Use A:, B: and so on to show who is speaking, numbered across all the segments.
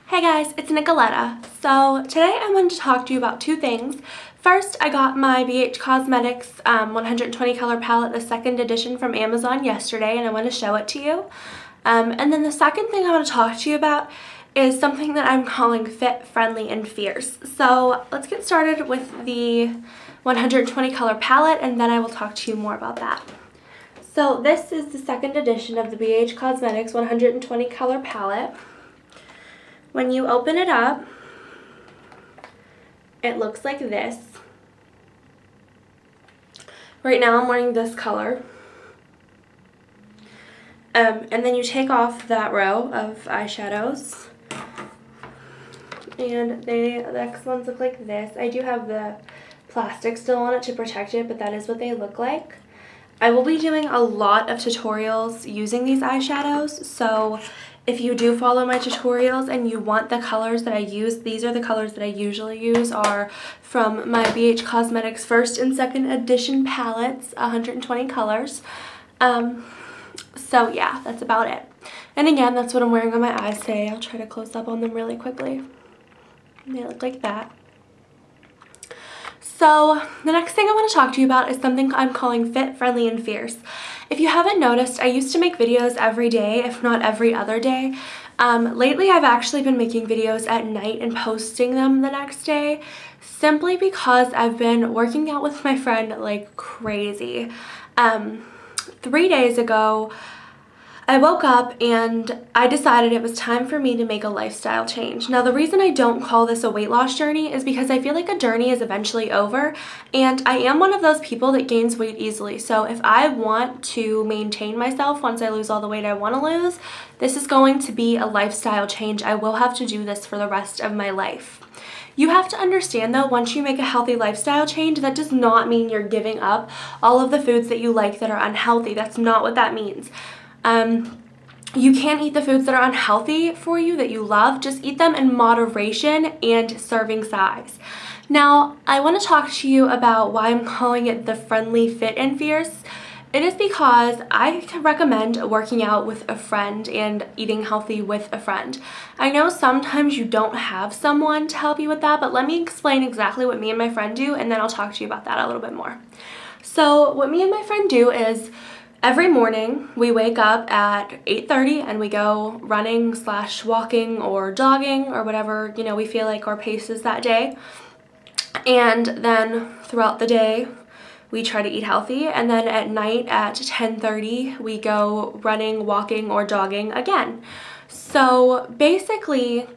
A: Hey guys, it's Nicoletta. So today I wanted to talk to you about two things. First, I got my BH Cosmetics 120 color palette, the second edition from Amazon yesterday, and I want to show it to you. And then the second thing I want to talk to you about is something that I'm calling fit, friendly, and fierce. So let's get started with the 120 color palette, and then I will talk to you more about that. So this is the second edition of the BH Cosmetics 120 color palette. When you open it up, it looks like this. Right now I'm wearing this color. And then you take off that row of eyeshadows. And the next ones look like this. I do have the plastic still on it to protect it, but that is what they look like. I will be doing a lot of tutorials using these eyeshadows, so if you do follow my tutorials and you want the colors that I use, these are the colors that I usually use, are from my BH Cosmetics first and second edition palettes, 120 colors. So yeah, that's about it. And again, that's what I'm wearing on my eyes today. I'll try to close up on them really quickly. They look like that. So the next thing I want to talk to you about is something I'm calling fit, friendly, and fierce. If you haven't noticed, I used to make videos every day, if not every other day. Lately, I've actually been making videos at night and posting them the next day, simply because I've been working out with my friend like crazy. 3 days ago, I woke up and I decided it was time for me to make a lifestyle change. Now, the reason I don't call this a weight loss journey is because I feel like a journey is eventually over, and I am one of those people that gains weight easily. So if I want to maintain myself once I lose all the weight I want to lose, this is going to be a lifestyle change. I will have to do this for the rest of my life. You have to understand though, once you make a healthy lifestyle change, that does not mean you're giving up all of the foods that you like that are unhealthy. That's not what that means. You can eat the foods that are unhealthy for you that you love, just eat them in moderation and serving size. Now, I want to talk to you about why I'm calling it the friendly, fit, and fierce. It is because I can recommend working out with a friend and eating healthy with a friend. I know sometimes you don't have someone to help you with that, but let me explain exactly what me and my friend do, and then I'll talk to you about that a little bit more. So what me and my friend do is every morning we wake up at 8:30 and we go running / walking or jogging or whatever, you know, we feel like our pace is that day. And then throughout the day we try to eat healthy, and then at night at 10:30 we go running, walking, or jogging again. So basically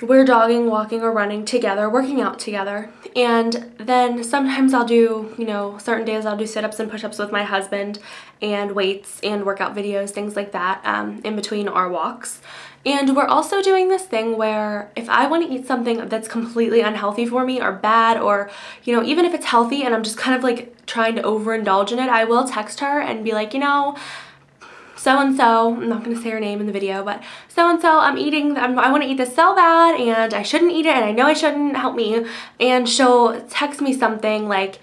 A: we're jogging, walking, or running together, working out together. And then sometimes I'll do, you know, certain days I'll do sit-ups and push-ups with my husband, and weights and workout videos, things like that, in between our walks. And we're also doing this thing where if I want to eat something that's completely unhealthy for me or bad, or, you know, even if it's healthy and I'm just kind of like trying to overindulge in it, I will text her and be like, you know, so-and-so, I'm not going to say her name in the video, but so-and-so, I want to eat this so bad, and I shouldn't eat it, and I know I shouldn't, help me. And she'll text me something like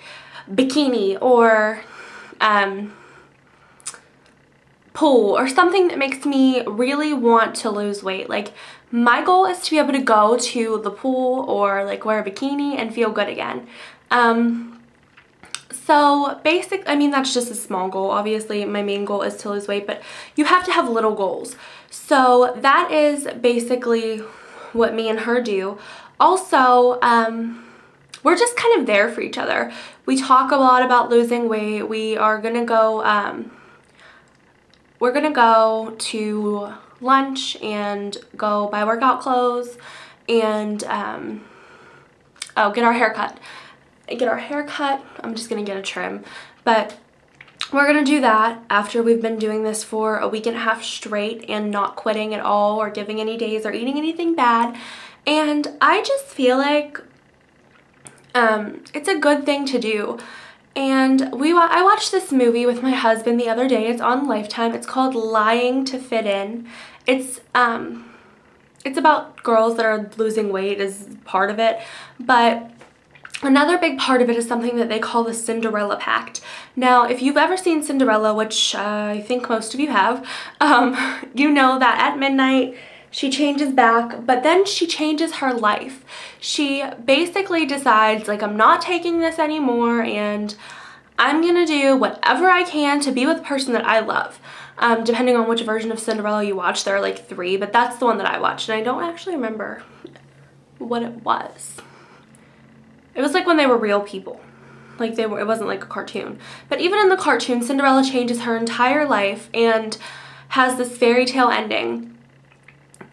A: bikini or pool or something that makes me really want to lose weight. Like, my goal is to be able to go to the pool or like wear a bikini and feel good again. So I mean, that's just a small goal. Obviously, my main goal is to lose weight, but you have to have little goals. So that is basically what me and her do. Also, we're just kind of there for each other. We talk a lot about losing weight. We are gonna go, we're gonna go to lunch and go buy workout clothes and, get our hair cut. I'm just gonna get a trim, but we're gonna do that after we've been doing this for a week and a half straight and not quitting at all or giving any days or eating anything bad. And I just feel like it's a good thing to do. And I watched this movie with my husband the other day. It's on Lifetime. It's called Lying to Fit In. It's about girls that are losing weight as part of it, but another big part of it is something that they call the Cinderella Pact. Now, if you've ever seen Cinderella, which I think most of you have, you know that at midnight she changes back, but then she changes her life. She basically decides, like, I'm not taking this anymore, and I'm gonna do whatever I can to be with the person that I love. Depending on which version of Cinderella you watch, there are like 3, but that's the one that I watched, and I don't actually remember what it was. It was like when they were real people. Like it wasn't like a cartoon. But even in the cartoon, Cinderella changes her entire life and has this fairy tale ending.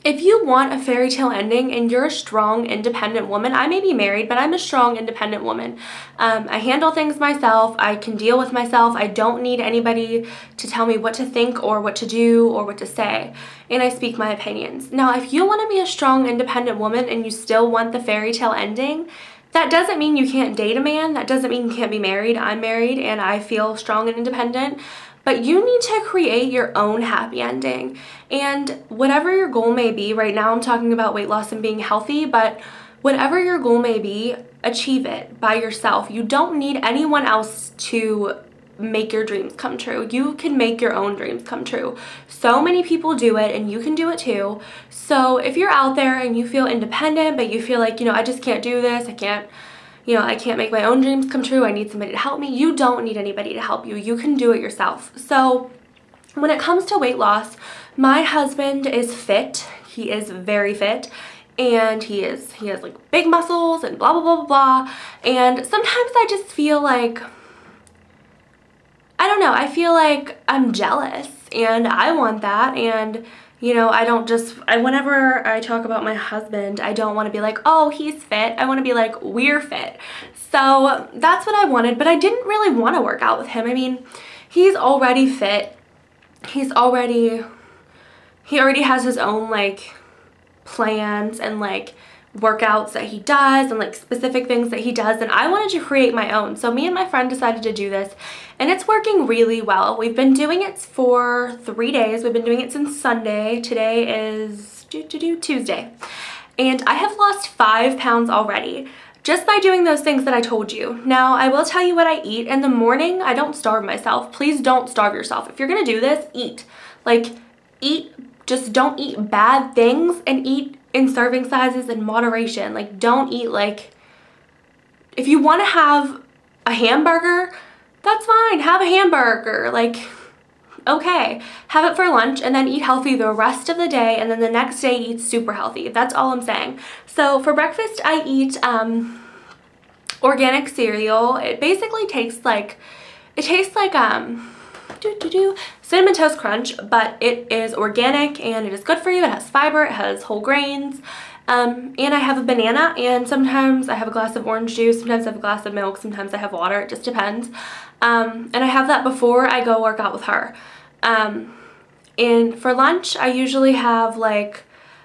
A: If you want a fairy tale ending and you're a strong, independent woman, I may be married, but I'm a strong, independent woman. I handle things myself. I can deal with myself. I don't need anybody to tell me what to think or what to do or what to say. And I speak my opinions. Now, if you want to be a strong, independent woman and you still want the fairy tale ending, that doesn't mean you can't date a man. That doesn't mean you can't be married. I'm married and I feel strong and independent. But you need to create your own happy ending. And whatever your goal may be, right now I'm talking about weight loss and being healthy, but whatever your goal may be, achieve it by yourself. You don't need anyone else to make your dreams come true. You can make your own dreams come true. So many people do it and you can do it too. So if you're out there and you feel independent, but you feel like, I just can't do this, I can't make my own dreams come true, I need somebody to help me. You don't need anybody to help you. You can do it yourself. So when it comes to weight loss, my husband is fit. He is very fit. And he has like big muscles and blah, blah, blah, blah, blah. And sometimes I just feel like, I don't know, I feel like I'm jealous and I want that. And whenever I talk about my husband, I don't want to be like, oh, he's fit. I want to be like, we're fit. So that's what I wanted, but I didn't really want to work out with him. I mean, he's already fit. He already has his own like plans and like workouts that he does and like specific things that he does, and I wanted to create my own. So me and my friend decided to do this, and it's working really well. We've been doing it for 3 days. We've been doing it since Sunday. Today is Tuesday, and I have lost 5 pounds already just by doing those things that I told you. Now, I will tell you what I eat. In the morning, I don't starve myself. Please don't starve yourself. If you're gonna do this, eat. Like, eat. Just don't eat bad things, and eat in serving sizes in moderation. Like, don't eat like, if you want to have a hamburger, that's fine, have a hamburger, like, okay, have it for lunch and then eat healthy the rest of the day, and then the next day eat super healthy. That's all I'm saying. So for breakfast I eat organic cereal. It basically tastes like Cinnamon Toast Crunch, but it is organic and it is good for you. It has fiber, it has whole grains, and I have a banana, and sometimes I have a glass of orange juice, sometimes I have a glass of milk, sometimes I have water, it just depends. And I have that before I go work out with her. And for lunch, I usually have like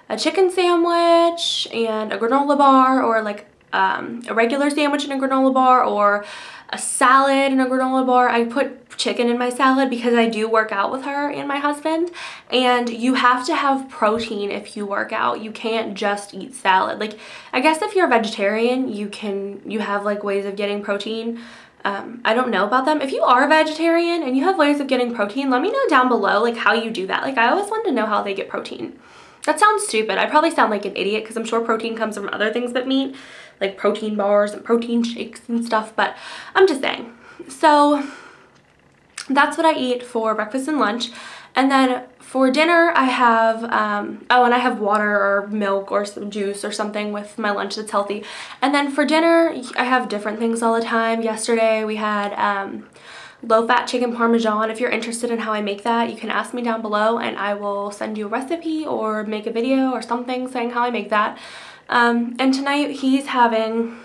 A: a chicken sandwich and a granola bar, or like a regular sandwich and a granola bar, or a salad and a granola bar. I put chicken in my salad because I do work out with her and my husband, and you have to have protein if you work out. You can't just eat salad. Like, I guess if you're a vegetarian, you have like ways of getting protein. I don't know about them. If you are a vegetarian and you have ways of getting protein, let me know down below like how you do that. Like, I always wanted to know how they get protein. That sounds stupid. I probably sound like an idiot because I'm sure protein comes from other things but meat, like protein bars and protein shakes and stuff, but I'm just saying. So that's what I eat for breakfast and lunch. And then for dinner, I have, and I have water or milk or some juice or something with my lunch that's healthy. And then for dinner, I have different things all the time. Yesterday, we had low-fat chicken parmesan. If you're interested in how I make that, you can ask me down below and I will send you a recipe or make a video or something saying how I make that. And tonight, he's having...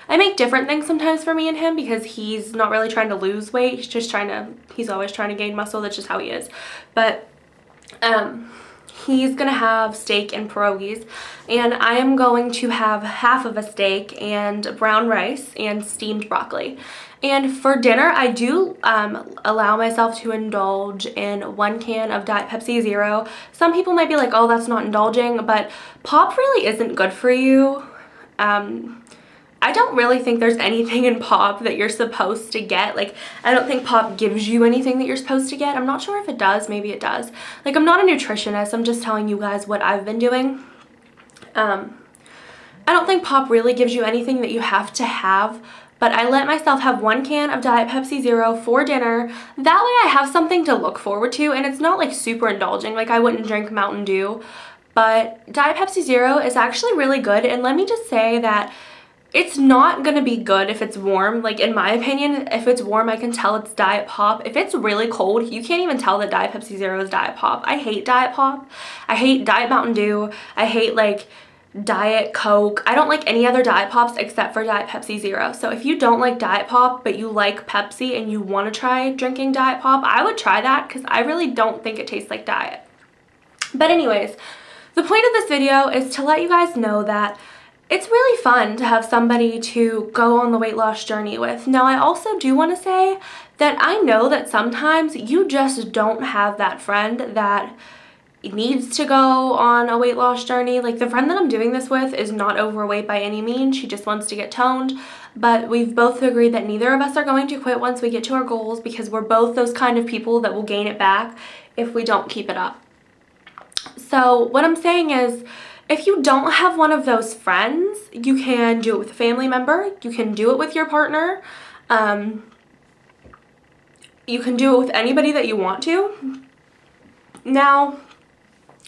A: I make different things sometimes for me and him because he's not really trying to lose weight. He's always trying to gain muscle. That's just how he is. But he's gonna have steak and pierogies, and I am going to have half of a steak and brown rice and steamed broccoli. And for dinner, I do allow myself to indulge in 1 can of Diet Pepsi Zero. Some people might be like, oh, that's not indulging, but pop really isn't good for you. I don't really think there's anything in Pop that you're supposed to get. Like, I don't think Pop gives you anything that you're supposed to get. I'm not sure if it does. Maybe it does. Like, I'm not a nutritionist. I'm just telling you guys what I've been doing. I don't think Pop really gives you anything that you have to have, but I let myself have 1 can of Diet Pepsi Zero for dinner. That way I have something to look forward to, and it's not like super indulging. Like, I wouldn't drink Mountain Dew, but Diet Pepsi Zero is actually really good. And let me just say that it's not gonna be good if it's warm. Like, in my opinion, if it's warm, I can tell it's Diet Pop. If it's really cold, you can't even tell that Diet Pepsi Zero is Diet Pop. I hate Diet Pop. I hate Diet Mountain Dew. I hate, like, Diet Coke. I don't like any other Diet Pops except for Diet Pepsi Zero. So if you don't like Diet Pop, but you like Pepsi and you want to try drinking Diet Pop, I would try that because I really don't think it tastes like Diet. But anyways, the point of this video is to let you guys know that it's really fun to have somebody to go on the weight loss journey with. Now, I also do want to say that I know that sometimes you just don't have that friend that needs to go on a weight loss journey. Like, the friend that I'm doing this with is not overweight by any means. She just wants to get toned, but we've both agreed that neither of us are going to quit once we get to our goals, because we're both those kind of people that will gain it back if we don't keep it up. So what I'm saying is, if you don't have one of those friends, you can do it with a family member, you can do it with your partner, you can do it with anybody that you want to. Now,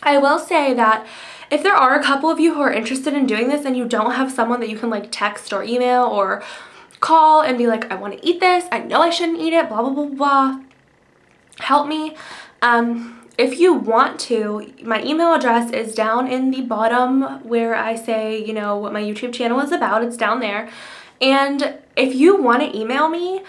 A: I will say that if there are a couple of you who are interested in doing this and you don't have someone that you can like text or email or call and be like, I want to eat this, I know I shouldn't eat it, blah, blah, blah, blah, help me. If you want to, my email address is down in the bottom where I say, you know, what my YouTube channel is about. It's down there. And if you want to email me,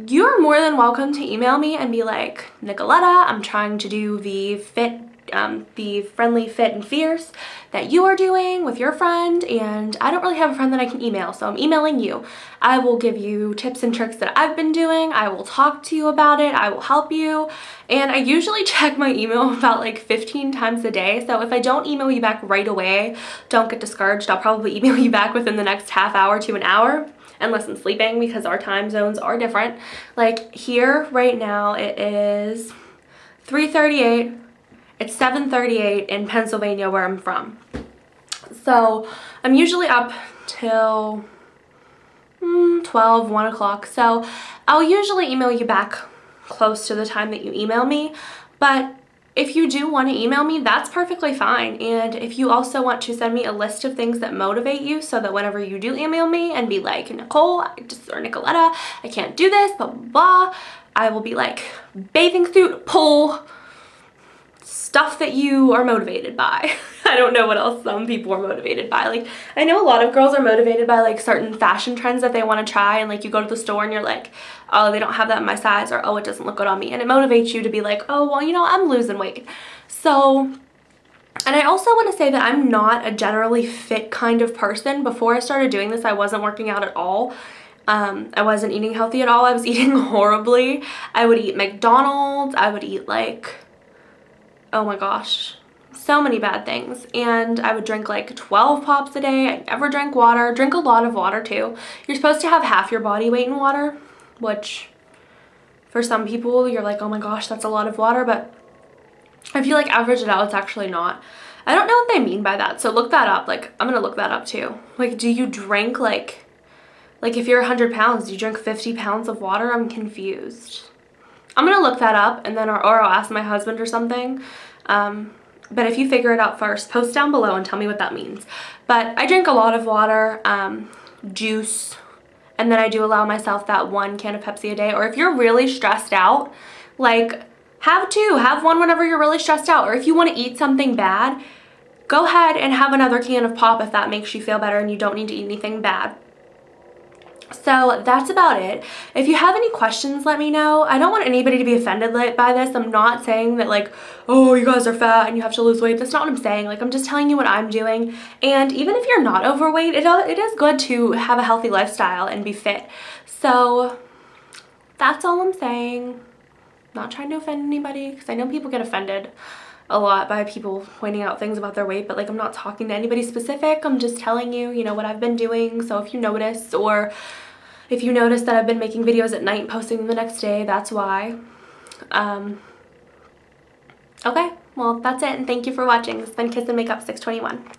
A: you're more than welcome to email me and be like, Nicoletta, I'm trying to do the friendly, fit, and fierce that you are doing with your friend, and I don't really have a friend that I can email, so I'm emailing you. I will give you tips and tricks that I've been doing. I will talk to you about it. I will help you. And I usually check my email about like 15 times a day, so if I don't email you back right away, don't get discouraged. I'll probably email you back within the next half hour to an hour, unless I'm sleeping, because our time zones are different. Like, here right now it is 3:38. It's 7:38 in Pennsylvania, where I'm from. So I'm usually up till 12, 1 o'clock. So I'll usually email you back close to the time that you email me. But if you do want to email me, that's perfectly fine. And if you also want to send me a list of things that motivate you, so that whenever you do email me and be like, Nicole, or Nicoletta, I can't do this, blah, blah, blah, I will be like, bathing suit, pull, stuff that you are motivated by. I don't know what else some people are motivated by. Like, I know a lot of girls are motivated by like certain fashion trends that they want to try, and like you go to the store and you're like, oh, they don't have that in my size, or oh, it doesn't look good on me, and it motivates you to be like, oh, well, you know, I'm losing weight. So, and I also want to say that I'm not a generally fit kind of person. Before I started doing this, I wasn't working out at all. I wasn't eating healthy at all. I was eating horribly. I would eat McDonald's. I would eat like, oh my gosh, so many bad things. And I would drink like 12 pops a day. I never drank water. Drink a lot of water too. You're supposed to have half your body weight in water, which for some people you're like, oh my gosh, that's a lot of water. But if you like average it out, it's actually not. I don't know what they mean by that. So look that up. Like, I'm gonna look that up too. Like, do you drink like if you're 100 pounds, do you drink 50 pounds of water? I'm confused. I'm gonna look that up, and then or I'll ask my husband or something. But if you figure it out first, post down below and tell me what that means. But I drink a lot of water, juice, and then I do allow myself that 1 can of Pepsi a day. Or if you're really stressed out, like, have one whenever you're really stressed out. Or if you want to eat something bad, go ahead and have another can of pop if that makes you feel better and you don't need to eat anything bad. So that's about it. If you have any questions, let me know. I don't want anybody to be offended by this. I'm not saying that like, oh, you guys are fat and you have to lose weight. That's not what I'm saying. Like, I'm just telling you what I'm doing. And even if you're not overweight, it is good to have a healthy lifestyle and be fit. So that's all I'm saying. Not trying to offend anybody, because I know people get offended. a lot by people pointing out things about their weight, but like I'm not talking to anybody specific. I'm just telling you, you know, what I've been doing. So if you notice, or if you notice that I've been making videos at night and posting them the next day, that's why. Okay, well, that's it, and thank you for watching. This has been Kiss and Makeup 621.